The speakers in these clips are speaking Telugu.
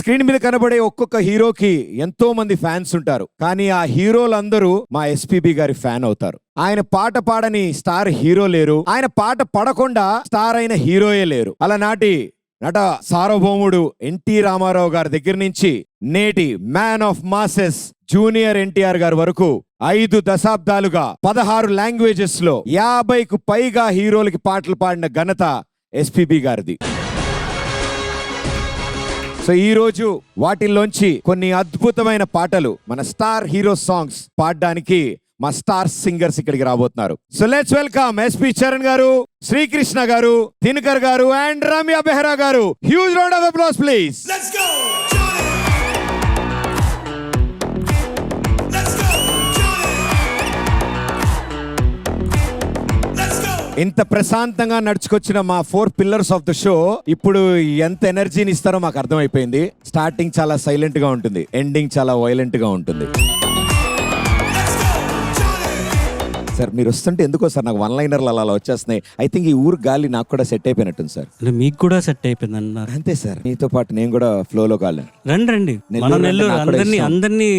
స్క్రీన్ మీద కనబడే ఒక్కొక్క హీరోకి ఎంతో మంది ఫ్యాన్స్ ఉంటారు, కానీ ఆ హీరోలందరూ మా ఎస్పీబీ గారి ఫ్యాన్ అవుతారు. ఆయన పాట పాడని స్టార్ హీరో లేరు, ఆయన పాట పడకుండా స్టార్ అయిన హీరోయే లేరు. అలనాటి నట సార్వభౌముడు ఎన్టీ రామారావు గారి దగ్గర నుంచి నేటి man of masses junior NTR గారి వరకు 5 దశాబ్దాలుగా 16 లాంగ్వేజెస్ లో 50కు పైగా హీరోలకి పాటలు పాడిన ఘనత ఎస్పీబీ గారిది. సో ఈ రోజు వాటిల్లోంచి కొన్ని అద్భుతమైన పాటలు, మన స్టార్ హీరో సాంగ్స్ పాడడానికి మా స్టార్ సింగర్స్ ఇక్కడికి రాబోతున్నారు. So let's welcome SP Charan గారు, శ్రీకృష్ణ గారు, దినకర్ గారు అండ్ రమ్య బెహ్రా గారు. Huge round of applause please. Let's go! ఇంత ప్రశాంతంగా నడుచుకొచ్చిన మా 4 పిల్లర్స్ ఆఫ్ ద షో ఇప్పుడు ఎంత ఎనర్జీని ఇస్తారో మాకు అర్థమైపోయింది. స్టార్టింగ్ చాలా సైలెంట్ గా ఉంటుంది, ఎండింగ్ చాలా వైలెంట్ గా ఉంటుంది. సార్ మీరు వస్తుంటే ఎందుకో సార్ నాకు 1 లైనర్లు అలా వచ్చేస్తున్నాయి. ఐ థింక్ ఈ ఊరు గాలి నాకు కూడా సెట్ అయిపోయినట్టుంది సార్. మీకు కూడా సెట్ అయిపోయింది అన్నారు. అంతే సార్, మీతో పాటు నేను కూడా ఫ్లోలో కాలేను. రండి మన నెల్లూరు అందరినీ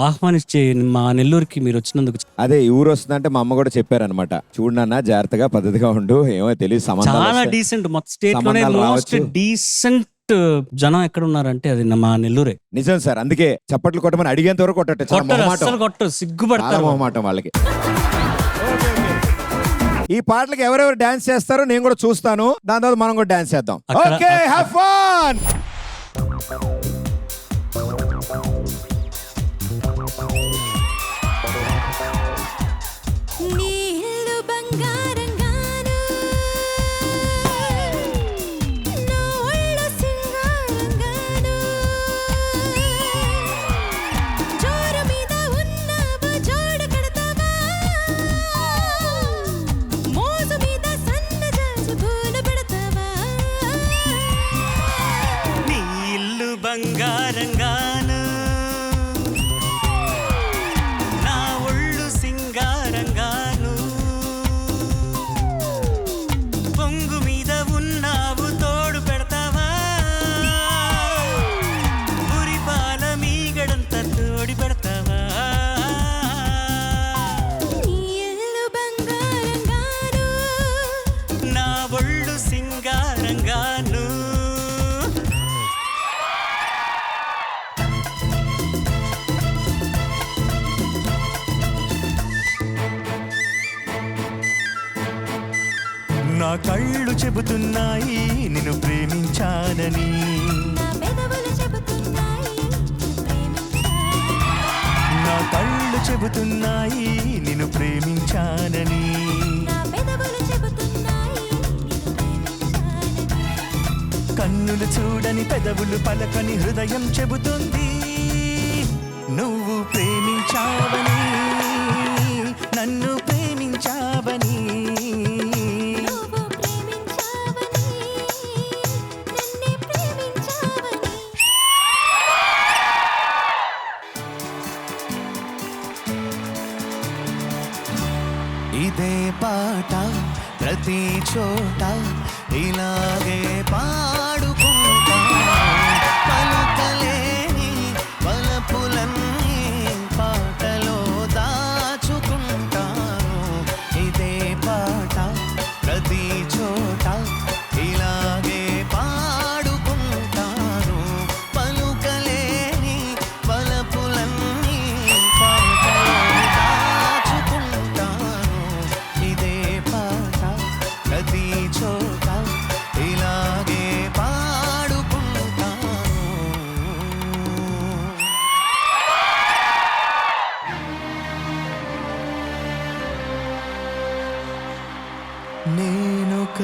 ఆహ్వానించే మా నెల్లూరుకి మీరు వచ్చినందుకు. అదే ఈ ఊరు వస్తుందంటే మా అమ్మ కూడా చెప్పారనమాట, చూడన్నా జాగ్రత్తగా పద్ధతిగా ఉండు, ఏమో తెలియదు చాలా డీసెంట్, మొత్తం స్టేట్ లోనే మోస్ట్ డీసెంట్ జనం ఎక్కడ ఉన్నారంటే అది మా నెల్లూరే. నిజం సార్, అందుకే చప్పట్లు కొట్టమని అడిగేంత వరకు కొట్టరు, సిగ్గుపడతారు మొహమాటం వాళ్ళకి. ఈ పాటలకు ఎవరెవరు డాన్స్ చేస్తారో నేను కూడా చూస్తాను, దాని తర్వాత మనం కూడా డాన్స్ చేద్దాం. Okay, have fun. బంగారంగాను నా ఒళ్ళు సింగారంగాను పొంగు మీద ఉన్నావు తోడు పెడతావా పురిపాల మీగడంత తోడి పెడతావా నా ఒళ్ళు సింగారంగాను నా కళ్ళు చెబుతున్నాయి నిన్ను ప్రేమించానని, నా కళ్ళు చెబుతున్నాయి నిన్ను ప్రేమించానని, కన్నులు చూడని పెదవులు పలకని హృదయం చెబుతుంది నువ్వు ప్రేమించావని, నన్ను ప్రేమించావని. ఇదే పాట ప్రతి చోట ఇలాగే పాడుకుంటా, పలుకలేని వలపులన్నీ పాటలో దాచుకుంటాను. ఇదే పాట ప్రతి చోట ఇలాగే పాడుకుంటాను, పలుకలేని వలపులన్నీ పాటలో దాచుకుంటాను. ఇదే పాట ప్రతి చోట ఇలాగే పాడుకుంటాను. నేనొక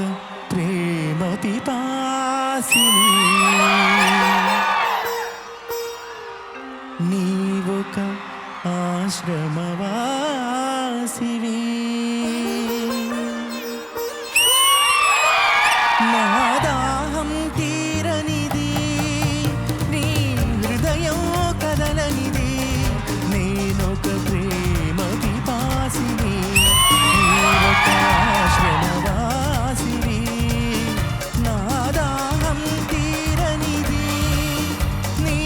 ప్రేమ పిపాసిని, నీవొక ఆశ్రమవాసివి, నా దాహం తీరనిది నీ హృదయం కదలనిది, నేనొక ప్రేమ పిపాసిని, నీవొక ఆశ్రమవాసివి, నా దాహం తీరనిది నీ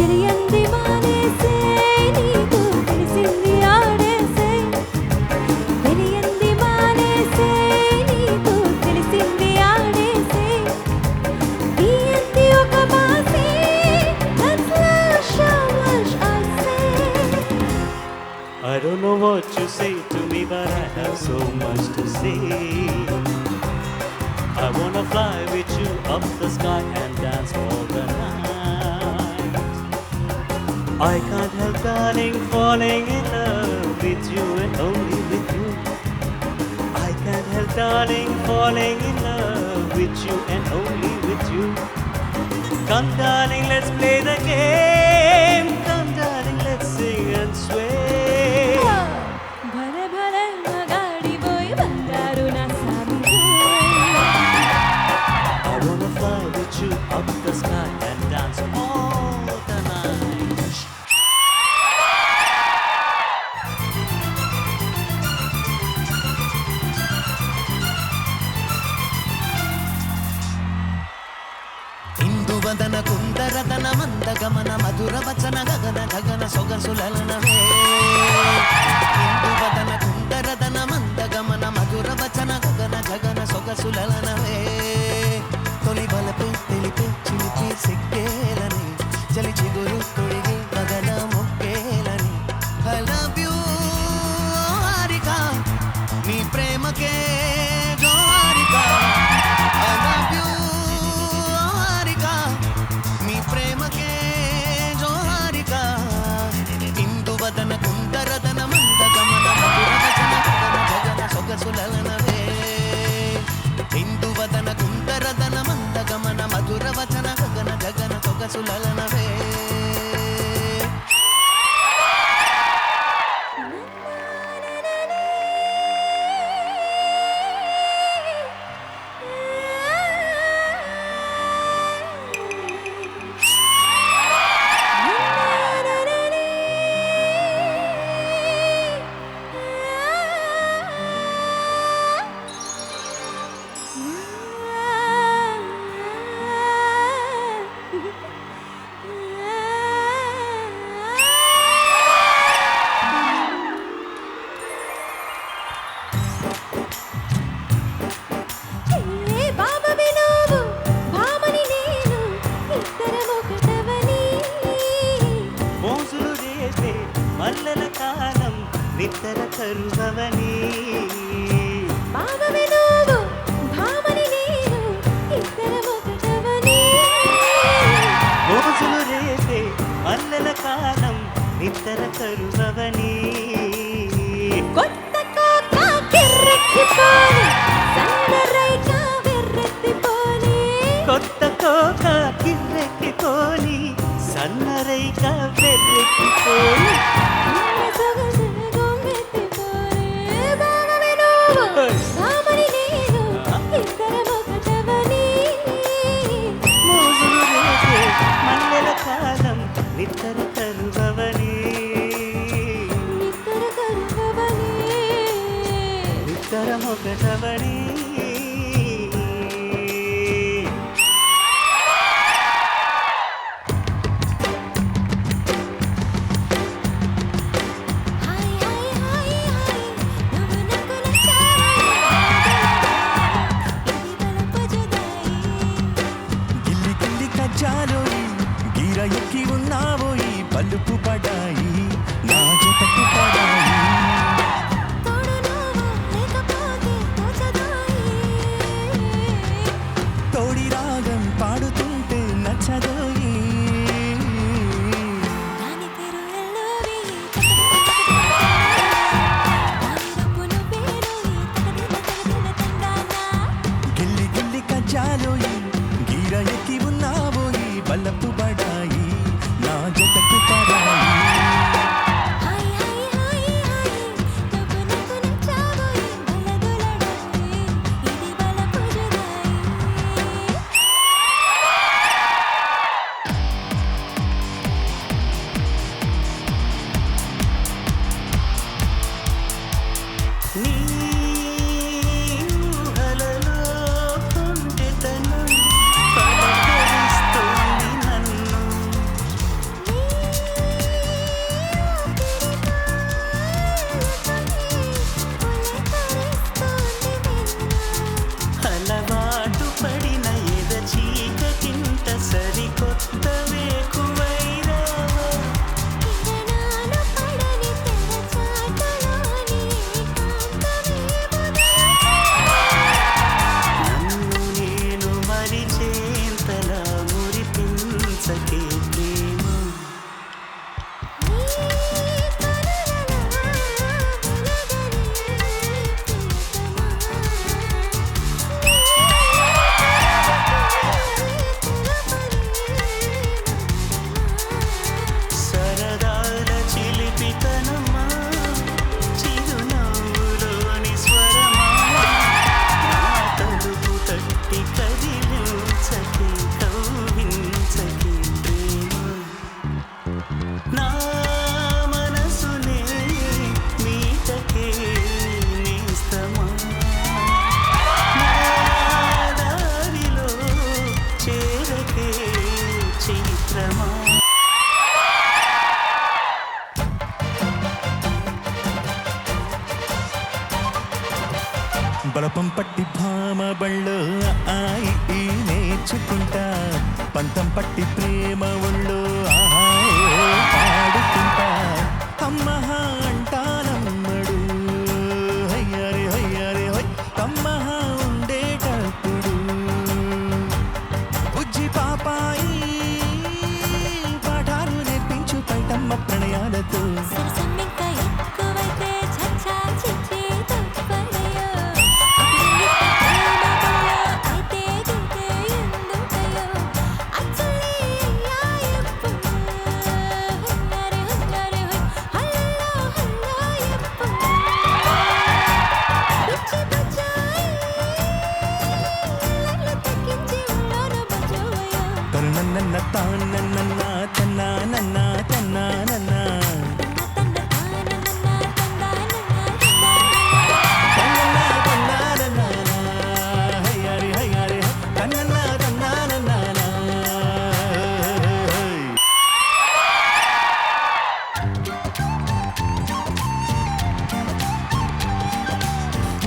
తెలియంది మానేసే నీకు తెలిసింది ఆడేసే తెలియంది మానేసే నీకు తెలిసింది ఆడేసే తీయంది ఒక బాసే that's love show much I say I don't know what you say to me, but I have so much to say. I wanna fly with you up the sky and dance all the night. I can't help, darling, falling in love with you and only with you. I can't help, darling, falling in love with you and only with you. Come, darling, let's play the game. Come, darling, let's sing and sway. భలే భలే మగాడి పోయి బంగారు నా సామి I wanna fly with you up the sky and dance all the night. Induvadana కుందరదన మందగమన మధుర వచన గగన గగన సొగసులనవే ఇందువదన కుందరదన మందగమన మధుర వచన గగన గగన సొగసులనవే తొలి బలపై తెలిపి చిలిపి సిగ్గేలని చలి చిగురు తొడిగి గగన మొక్కేలని ఐ లవ్ యూ హారిక నీ ప్రేమకే జోహారిక ఐ లవ్ యూ హారిక నీ ప్రేమకే జోహారిక ఇందువదన కుందరదన మందగమన మధుర వచన గగన గగన సొగసులనవే ఇందువదన కుందరదన మందగమన మధుర వచన గగన గగన సొగసులనవే బాబవి నువ్వు భామని నేను ఇద్దరం ఒకటవని మోసులు రేపే మల్లెల కాలం నిద్ర కరువవని బాబవి నువ్వు భామని నేను ఇద్దరం ఒకటవని మోసులు రేపే మల్లెల కాలం నిద్ర కరువవని కొత్త కోక కిర్రెక్కిపోని సందరైక వెర్రెత్తిపోని కొత్త కోక కిర్రెక్కిపోని సన్నరైక వెర్రెక్కిపోని నిన్న సొగసుల గొంగెత్తిపోని బాబవి నువ్వు భామని నేను ఇద్దరం ఒకటవని మోసులు రేపే మల్లెల కాలం నిద్ర కరువవని నిద్ర కరువవని నిద్రం ఒకటవని హాయ్ హాయ్ హాయ్ హాయ్ నువ్వు నాకు నచ్చావు ఇది బలపు జుదాయి గిల్లి గిల్లి కజ్జాలోయి గీర ఎక్కి ఉన్నావోయి పలుపు పడాయి నా జతకు పడాయి తోడు నువ్వు లేకపోతే తోచదాయి తోడి రాగం పాడుతుంటే నచ్చదోయి దాని పేరు ఎల్లోవి దాని రూపు నువ్వేనోయి తగదిన గిల్లి గిల్లి కజ్జాలోయి గీర ఎక్కి ఉన్నావోయి పలుపు పడాయి నా జతకు పడాయి పాపం పట్టి భామ బళ్ళు ఆయి ఈ నేర్చుకుంటా పంతం పట్టి ప్రేమ ఒళ్ళు ఆహాయో పాడుకుంటా అమ్మహ అంటానమ్మడు హయ్యారే హయ్యారే హొయ్ అమ్మహ ఉండేటప్పుడు బుజ్జి పాపాయి పాఠాలు నేర్పించు పైటమ్మ ప్రణయాలతో సరసమ్మింకా ఎక్కువైతే చచ్చా చిచ్చి తప్పదయ్యో అయితే దితే ఎందుకయ్యో అచ్చలి అయ్యాయప్ప హున్నారే హున్నారే హల్లల్లో హల్లాయప్ప పిచ్చి బచ్చాయి లల్ల తక్కించి ఉల్లార బజోయో తన్నన్న తానన్న తన్నా నన్న తన్నా నన్న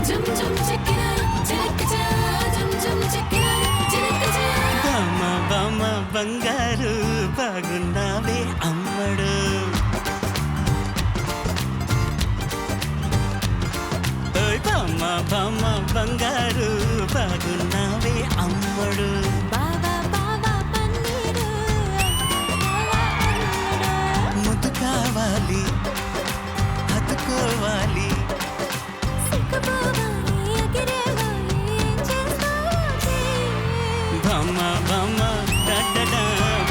జుమ్ జుమ్ చెక్కినా చిలకచా జుమ్ జుమ్ చెక్కినా చిలకచా బామ బామ బంగారు బాగున్నావే అమ్మడు ఓయ్ బామ బామ బంగారు బాగున్నావే అమ్మడు బావా బావా పన్నీరు బావా అల్లుడు ముద్దు కావాలి హత్తుకోవాలి సిక్కుపోవాలి ఎగిరేవాలి ఏం చేస్తావో చెయ్యి బామ బామ డడ్డడా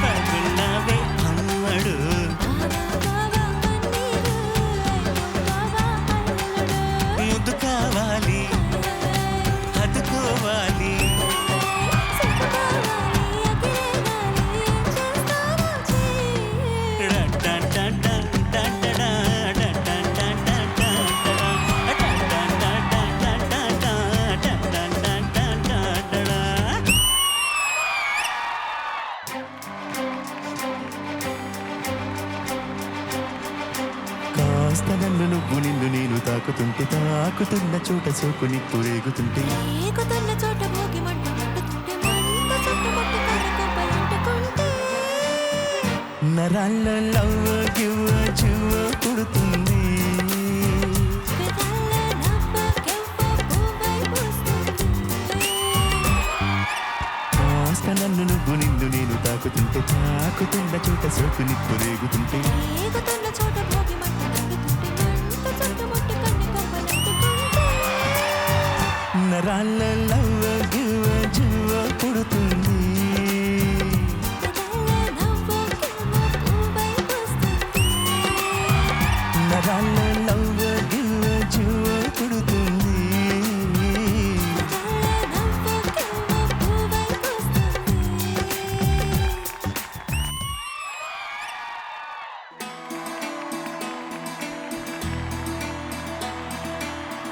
బాగున్నావే అమ్మడు బావా బావా పన్నీరు బావా అల్లుడు ముద్దు కావాలి హత్తుకోవాలి సిక్కుపోవాలి ఎగిరేవాలి ఏం చేస్తావో చెయ్యి కాస్త నన్ను నువ్వు నిన్ను నేను తాకుతుంటే తాకుతున్న చోట సోకు నిప్పు రేగుతుంటే ఏగుతున్న చోట భోగి మంట మండుతుంటే మంట చుట్టుముట్టు కనుకొంపలంటుకుంటే నరాల్లో లవ్వ గివ్వ చువ్వ పుడుతుంది పెదాల నవ్వ కెవ్వ పువ్వై పూస్తుంది కాస్త నన్ను నువ్వు నిన్ను నేను తాకుతుంటే తాకుతున్న చోట సోకు నిప్పు రేగుతుంటే ఏగుతున్న చోట భోగి మంట మండుతుంటే మంట చుట్టుముట్టు కనుకొంపలంటుకుంటే నరాల్లో లవ్వ గివ్వ చువ్వ పుడుతుంది పెదాల నవ్వ కెవ్వ పువ్వై పూస్తుంది నరాల్లో లవ్వ గివ్వ చువ్వ పుడుతుంది పెదాల నవ్వ కెవ్వ పువ్వై పూస్తుంది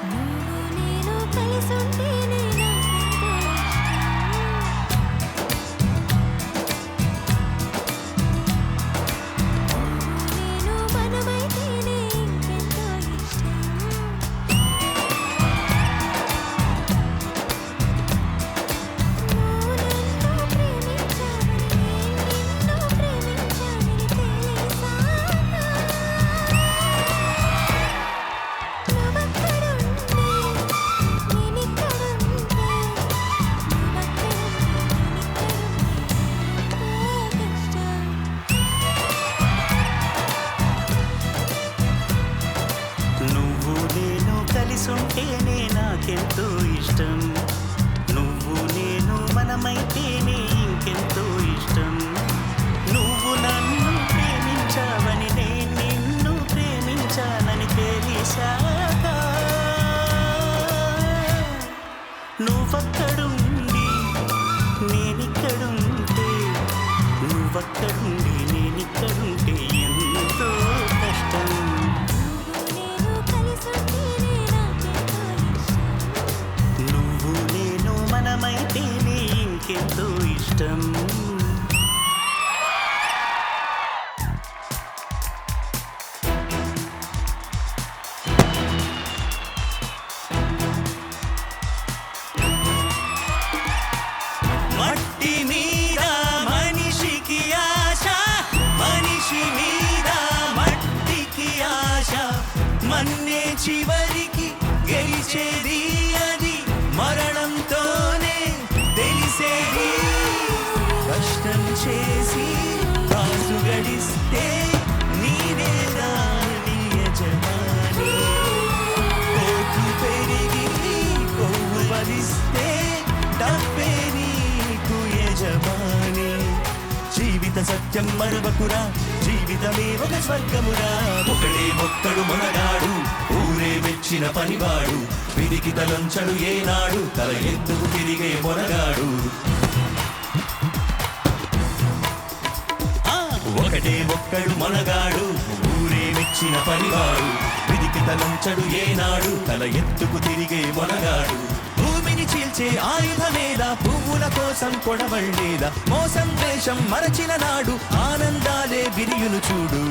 నువ్వు నేను కలిసుంటేనే నాకు మనిషి మీద మట్టికి ఆశ మన్నే చివరికి గెలిచేది అది మరణంతోనే తెలిసేది కష్టం చేసి కాసు గడిస్తే నీవే దాని యజమాని కోట్లు పెరిగి కొవ్వు బలిస్తే డబ్బే నీకు యజమాని జీవిత సత్యం మరవకురా జీవితమే ఒక స్వర్గమురా ఒకడే ఒక్కడు మొనగాడు ఊరే మెచ్చిన పనివాడు విధికి తలంచడు ఏనాడు తల ఎత్తుకు తిరిగే మొనగాడు ఒకటే ఒక్కడు మొనగాడు ఊరే మెచ్చిన పనివాడు విధికి తలంచడు ఏనాడు తల ఎత్తుకు తిరిగే మొనగాడు భూమిని చీల్చే ఆయుధమేదా పువ్వుల కోసం కొడవళ్ళేదా మోసం వేషం మరచిన నాడు ఆనందాలే విరియును చూడు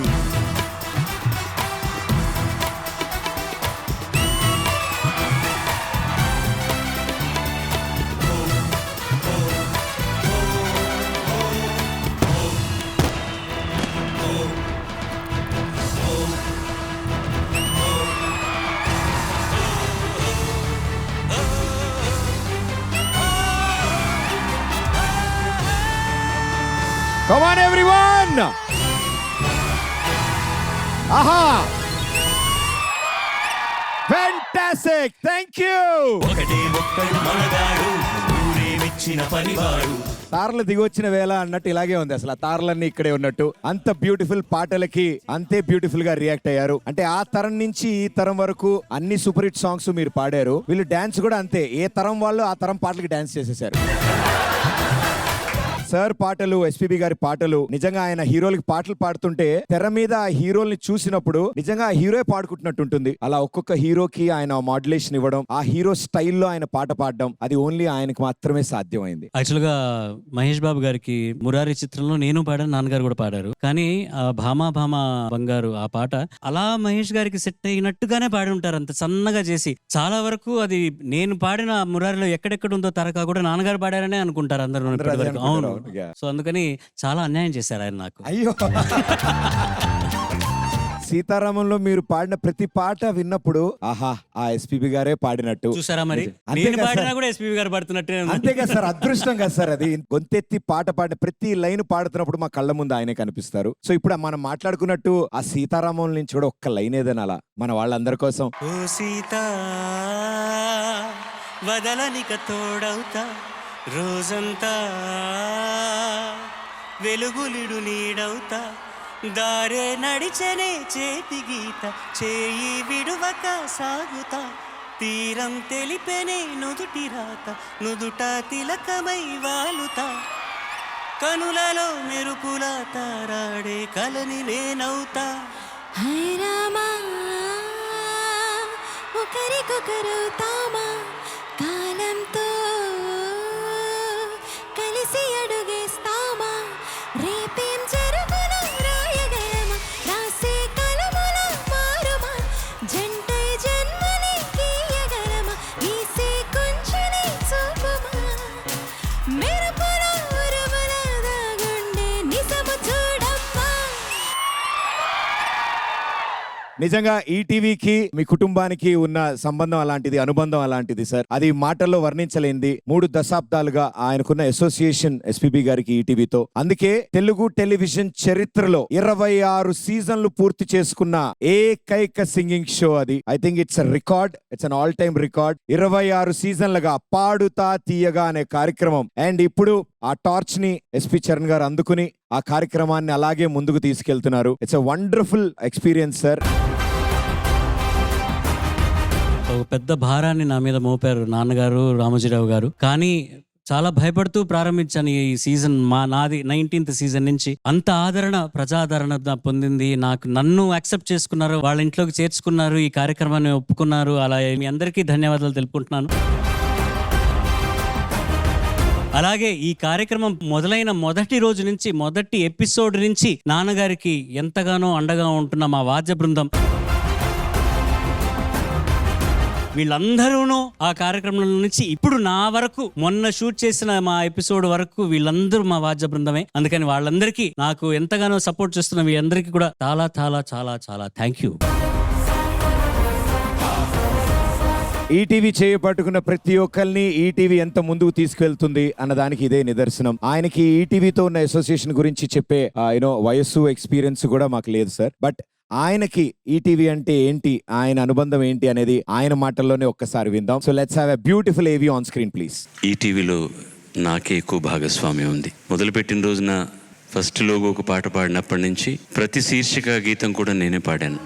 Come on, everyone! Aha! Fantastic! Thank you! ఒకటే ఒక్కడు మొనగాడు ఊరే మెచ్చిన పనివాడు తారలు దిగొచ్చిన వేళ అన్నట్టు ఇలాగే ఉంది అసలు ఆ తారలన్నీ ఇక్కడే ఉన్నట్టు అంత బ్యూటిఫుల్ పాటలకి అంతే బ్యూటిఫుల్ గా రియాక్ట్ అయ్యారు అంటే ఆ తరం నుంచి ఈ తరం వరకు అన్ని సూపర్ హిట్ సాంగ్స్ మీరు పాడారు వీళ్ళు డాన్స్ కూడా అంతే ఏ తరం వాళ్ళు ఆ తరం పాటలకి డాన్స్ చేసేసారు సార్ పాటలు ఎస్పీబీ గారి పాటలు నిజంగా ఆయన హీరోలకి పాటలు పాడుతుంటే తెర మీద ఆ హీరోల్ని చూసినప్పుడు నిజంగా ఆ హీరో పాడుకుంటున్నట్టు ఉంటుంది అలా ఒక్కొక్క హీరోకి ఆయన మాడ్యులేషన్ ఇవ్వడం ఆ హీరో స్టైల్లో ఆయన పాట పాడడం అది ఓన్లీ ఆయనకు మాత్రమే సాధ్యమైంది యాక్చువల్ గా మహేష్ బాబు గారికి మురారి చిత్రంలో నేను పాడాను నాన్నగారు కూడా పాడారు కానీ ఆ భామా భామా బంగారు ఆ పాట అలా మహేష్ గారికి సెట్ అయినట్టుగానే పాడి ఉంటారు అంత సన్నగా చేసి చాలా వరకు అది నేను పాడిన మురారిలో ఎక్కడెక్కడ ఉందో తరకా కూడా నాన్నగారు పాడారనే అనుకుంటారు అందరూ ఇప్పటి వరకు. అవును సో అందుకని చాలా అన్యాయం చేశారు ఆయన నాకు అయ్యో సీతారామంలో మీరు పాడిన ప్రతి పాట విన్నప్పుడు ఆహా ఆ ఎస్పీబీ గారే పాడినట్టు చూసారా మరి అంతే నేను కదా పాడినా సార్. కూడా ఎస్పీ గారు పాడుతున్నట్టే ఉంది. అంతే కదా సార్ అదృష్టం కదా సార్ అది గొంతెత్తి పాట పాడిన ప్రతి లైన్ పాడుతున్నప్పుడు మా కళ్ళ ముందు ఆయనే కనిపిస్తారు సో ఇప్పుడు మనం మాట్లాడుకున్నట్టు ఆ సీతారామం నుంచి కూడా ఒక్క లైన్ ఏదైనా అలా మన వాళ్ళందరి కోసం ఓ సీత వదలనిక తోడవుతా రోజంతా వెలుగులిడు నీడవుతా దారే నడిచనే చేతి గీత చేయి విడువక సాగుతా తీరం తెలిపెనే నుదుటి రాత నుదుట తిలకమై వాలుతా కనులలో మెరుపుల తారాడే కలని నేనవుతా హై రామా ఒకరికొకరవుతామా కాలంతో కలిసి అడుగేస్తామా రేపేం జరుగునో రాయగలమా రాసే కలముల మారుమా జంటై జన్మని గీయగలమా గీసే కొంచెని చూపుమా మెరుపుల ఉరుముల దాగుండే నిజము చూడమ్మా నిజంగా ఈ టీవీకి మీ కుటుంబానికి ఉన్న సంబంధం అలాంటిది అనుబంధం అలాంటిది సార్ అది మాటల్లో వర్ణించలేంది 3 దశాబ్దాలుగా ఆయనకున్న అసోసియేషన్ ఎస్పీబీ గారికి ఈటీవీతో అందుకే తెలుగు టెలివిజన్ చరిత్రలో 26 సీజన్లు పూర్తి చేసుకున్న ఏకైక సింగింగ్ షో అది I think it's record it's an all time record 26 సీజన్లుగా పాడుతా తీయగా అనే కార్యక్రమం అండ్ ఇప్పుడు ఆ టార్చ్ ని ఎస్పీ చరణ్ గారు అందుకుని ఆ కార్యక్రమాన్ని అలాగే ముందుకు తీసుకెళ్తున్నారు it's a wonderful experience sir ఒక పెద్ద భారాన్ని నా మీద మోపారు నాన్నగారు రామోజీరావు గారు కానీ చాలా భయపడుతూ ప్రారంభించాను ఈ సీజన్ నాది 19th సీజన్ నుంచి అంత ఆదరణ ప్రజాదరణ పొందింది నన్ను యాక్సెప్ట్ చేసుకున్నారు వాళ్ళ ఇంట్లోకి చేర్చుకున్నారు ఈ కార్యక్రమాన్ని ఒప్పుకున్నారు అలా మీ అందరికీ ధన్యవాదాలు తెలుపుకుంటున్నాను అలాగే ఈ కార్యక్రమం మొదలైన మొదటి రోజు నుంచి మొదటి ఎపిసోడ్ నుంచి నాన్నగారికి ఎంతగానో అండగా ఉంటున్న మా వాద్య బృందం వీళ్ళందరూనూ ఆ కార్యక్రమం నుంచి ఇప్పుడు నా వరకు మొన్న షూట్ చేసిన మా ఎపిసోడ్ వరకు వీళ్ళందరూ మా వాద్య బృందమే. అందుకని వాళ్ళందరికీ నాకు ఎంతగానో సపోర్ట్ చేస్తున్న వీళ్ళందరికీ కూడా చాలా చాలా చాలా చాలా థ్యాంక్ యూ. ఈటీవీ చేయబట్టుకున్న ప్రతి ఒక్కరిని ఈటీవీ ఎంత ముందుకు తీసుకెళ్తుంది అన్నదానికి ఇదే నిదర్శనం. ఆయనకి ఈటీవీతో ఉన్న అసోసియేషన్ గురించి చెప్పే వయస్సు ఎక్స్పీరియన్స్ కూడా మాకు లేదు సార్. బట్ ఆయనకి ఈటీవీ అంటే ఏంటి, ఆయన అనుబంధం ఏంటి అనేది ఆయన మాటల్లోనే ఒక్కసారి విందాం. So let's have a beautiful ఏవి ఆన్ స్క్రీన్ ప్లీజ్. ఈటీవీలో నాకే ఎక్కువ భాగస్వామ్యం ఉంది. మొదలుపెట్టిన రోజున ఫస్ట్ లోగోకు పాట పాడినప్పటి నుంచి ప్రతి శీర్షిక గీతం కూడా నేనే పాడాను.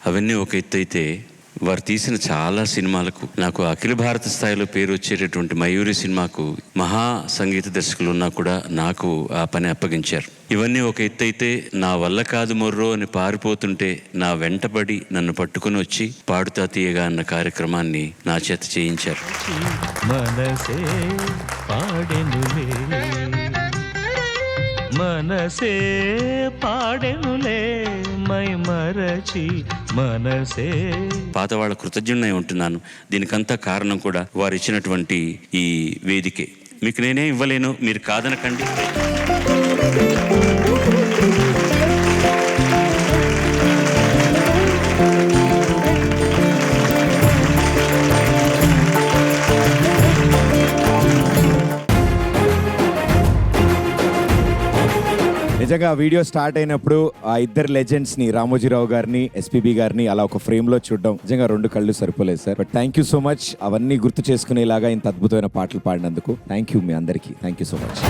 అవన్నీ ఒక ఎత్తు అయితే, వారు తీసిన చాలా సినిమాలకు, నాకు అఖిల భారత స్థాయిలో పేరు వచ్చేటటువంటి మయూరి సినిమాకు మహా సంగీత దర్శకులు ఉన్నా కూడా నాకు ఆ పని అప్పగించారు. ఇవన్నీ ఒక ఎత్తు అయితే, నా వల్ల కాదు మొర్రో అని పారిపోతుంటే నా వెంటబడి నన్ను పట్టుకుని వచ్చి పాడుతా తీయగా అన్న కార్యక్రమాన్ని నా చేత చేయించారు. మనసే పాడెనులే, మనసే పాడెనులే, మై మరచి మనసే. పాత వాళ్ళ కృతజ్ఞుడై ఉంటున్నాను. దీనికంతా కారణం కూడా వారు ఇచ్చినటువంటి ఈ వేదికే. మీకు నేనే ఇవ్వలేను, మీరు కాదనకండి. నిజంగా ఆ వీడియో స్టార్ట్ అయినప్పుడు ఆ ఇద్దరు లెజెండ్స్ ని, రామోజీరావు గారిని, ఎస్పీబీ గారిని అలా ఒక ఫ్రేమ్ లో చూడడం నిజంగా రెండు కళ్ళు సరిపోలేదు sir. But thank you so much అవన్నీ గుర్తు చేసుకునేలాగా ఇంత అద్భుతమైన పాటలు పాడినందుకు. థ్యాంక్ యూ మీ అందరికీ. Thank you so much.